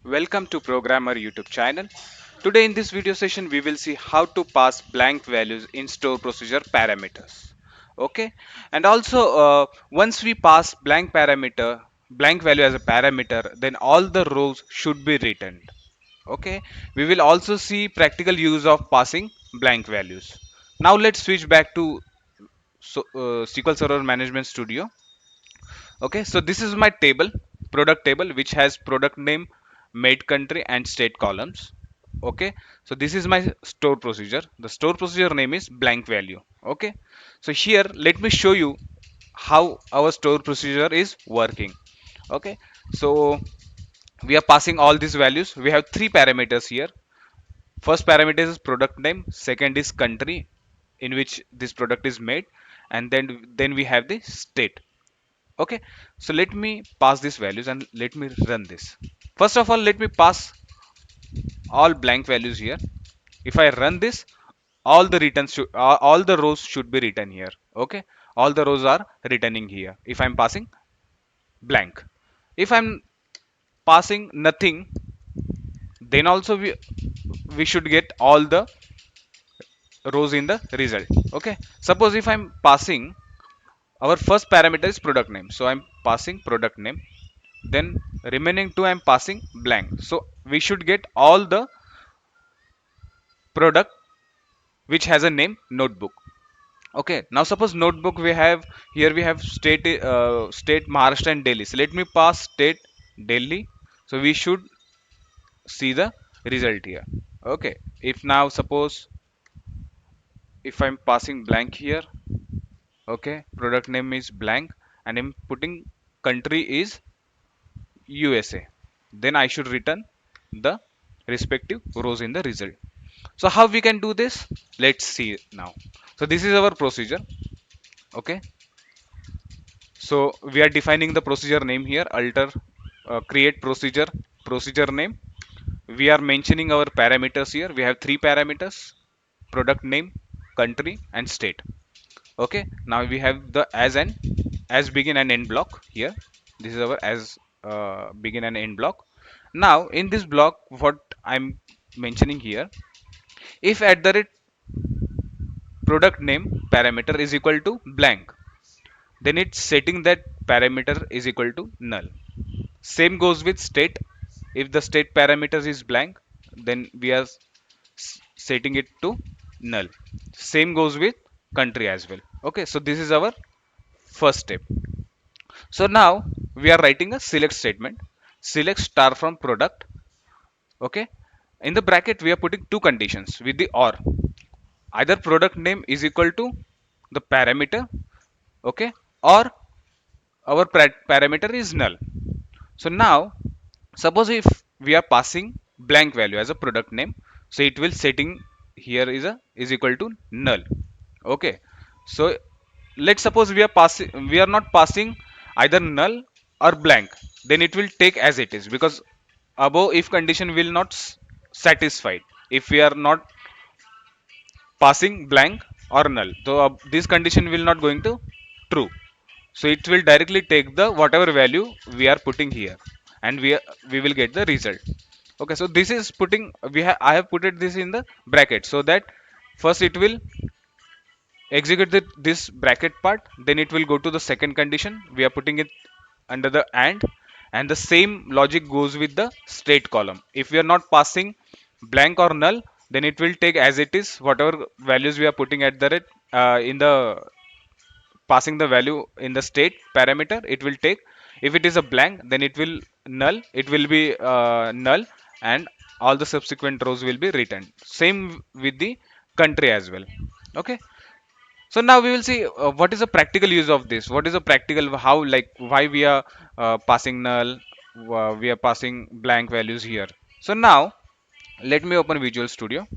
Welcome to Programmer YouTube channel. Today in this video session we will see how to pass blank values in store procedure parameters. Okay, and also once we pass blank value as a parameter, then all the rows should be returned. Okay, we will also see practical use of passing blank values. Now let's switch back to SQL Server Management Studio. Okay, so this is my table, product table, which has product name, made country, and state columns. Okay, so this is my store procedure. The store procedure name is blank value. Okay, so here let me show you how our store procedure is working. Okay, so we are passing all these values. We have three parameters here. First parameter is product name, second is country in which this product is made, and then we have the state. Okay, so let me pass these values and let me run this. First of all, let me pass all blank values here. If I run this, all the rows should be written here. Okay, all the rows are returning here if I'm passing blank. If I'm passing nothing, then also we should get all the rows in the result. Okay, suppose if I'm passing, our first parameter is product name, so I'm passing product name, then remaining two I'm passing blank, so we should get all the product which has a name notebook. Okay, now suppose notebook we have here, we have state Maharashtra and Delhi, so let me pass state Delhi, so we should see the result here. Okay, if now suppose if I'm passing blank here, okay, product name is blank, and I'm putting country is USA, then I should return the respective rows in the result. So how we can do this? Let's see now. So this is our procedure. Okay. So we are defining the procedure name here. Alter, create procedure, procedure name. We are mentioning our parameters here. We have three parameters: product name, country, and state. Okay. Now we have the as begin and end block here. This is our as begin and end block. Now in this block, what I'm mentioning here, if at the rate product name parameter is equal to blank, then it's setting that parameter is equal to null. Same goes with state. If the state parameter is blank, then we are setting it to null. Same goes with country as well. Okay, so this is our first step. So now we are writing a select statement. Select star from product. Okay, in the bracket we are putting two conditions with the or. Either product name is equal to the parameter, okay, or our parameter is null. So now suppose if we are passing blank value as a product name, so it will setting here is equal to null. Okay, so let's suppose we are not passing either null or blank, then it will take as it is, because above if condition will not satisfied if we are not passing blank or null, so this condition will not going to true, so it will directly take the whatever value we are putting here, and we will get the result. Okay, so this is putting I have put it this in the bracket, so that first it will execute this bracket part, then it will go to the second condition, we are putting it under the and the same logic goes with the state column. If we are not passing blank or null, then it will take as it is whatever values we are putting at the rate in the passing the value in the state parameter, it will take. If it is a blank, then it will be null, and all the subsequent rows will be returned. Same with the country as well. Okay, so now we will see what is the practical use of this, what is the practical, how, like, why we are passing null, we are passing blank values here. So now let me open Visual Studio.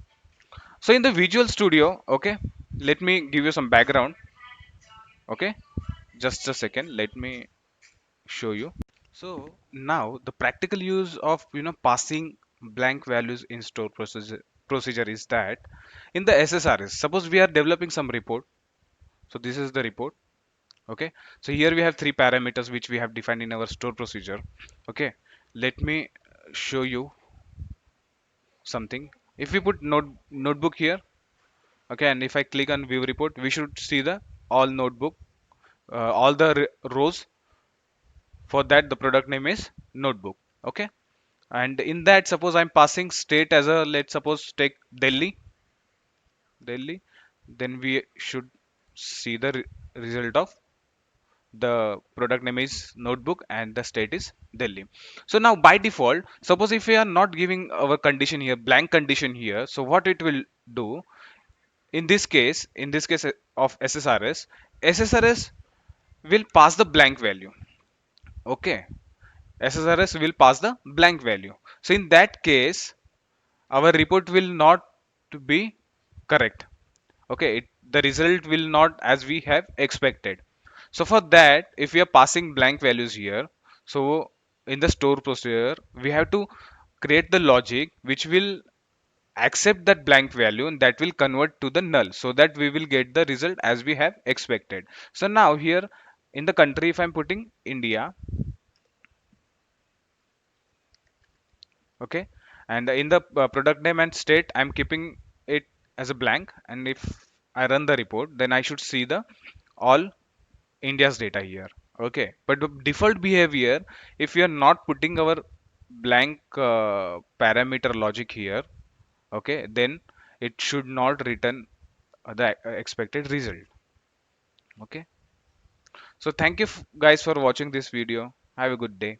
So in the Visual Studio, okay, let me give you some background. Okay, just a second, let me show you. So now the practical use of passing blank values in store procedure is that in the SSRS, suppose we are developing some report. So this is the report. Okay, so here we have three parameters which we have defined in our store procedure. Okay, let me show you something. If we put notebook here, okay, and if I click on view report, we should see the all notebook, all the rows. For that, the product name is notebook. Okay, and in that, suppose I'm passing state as a, let's suppose take Delhi, then we should see the result of the product name is notebook and the state is Delhi. So now by default, suppose if we are not giving our condition here, blank condition here, so what it will do in this case of SSRS will pass the blank value. Okay, SSRS will pass the blank value. So in that case, our report will not be correct. Okay, the result will not as we have expected. So for that, if we are passing blank values here, so in the store procedure we have to create the logic which will accept that blank value and that will convert to the null, so that we will get the result as we have expected. So now here in the country, if I'm putting India, okay, and in the product name and state I'm keeping it as a blank, and if I run the report, then I should see the all India's data here. Okay, but the default behavior, if we are not putting our blank parameter logic here, okay, then it should not return the expected result. Okay, so thank you guys for watching this video. Have a good day.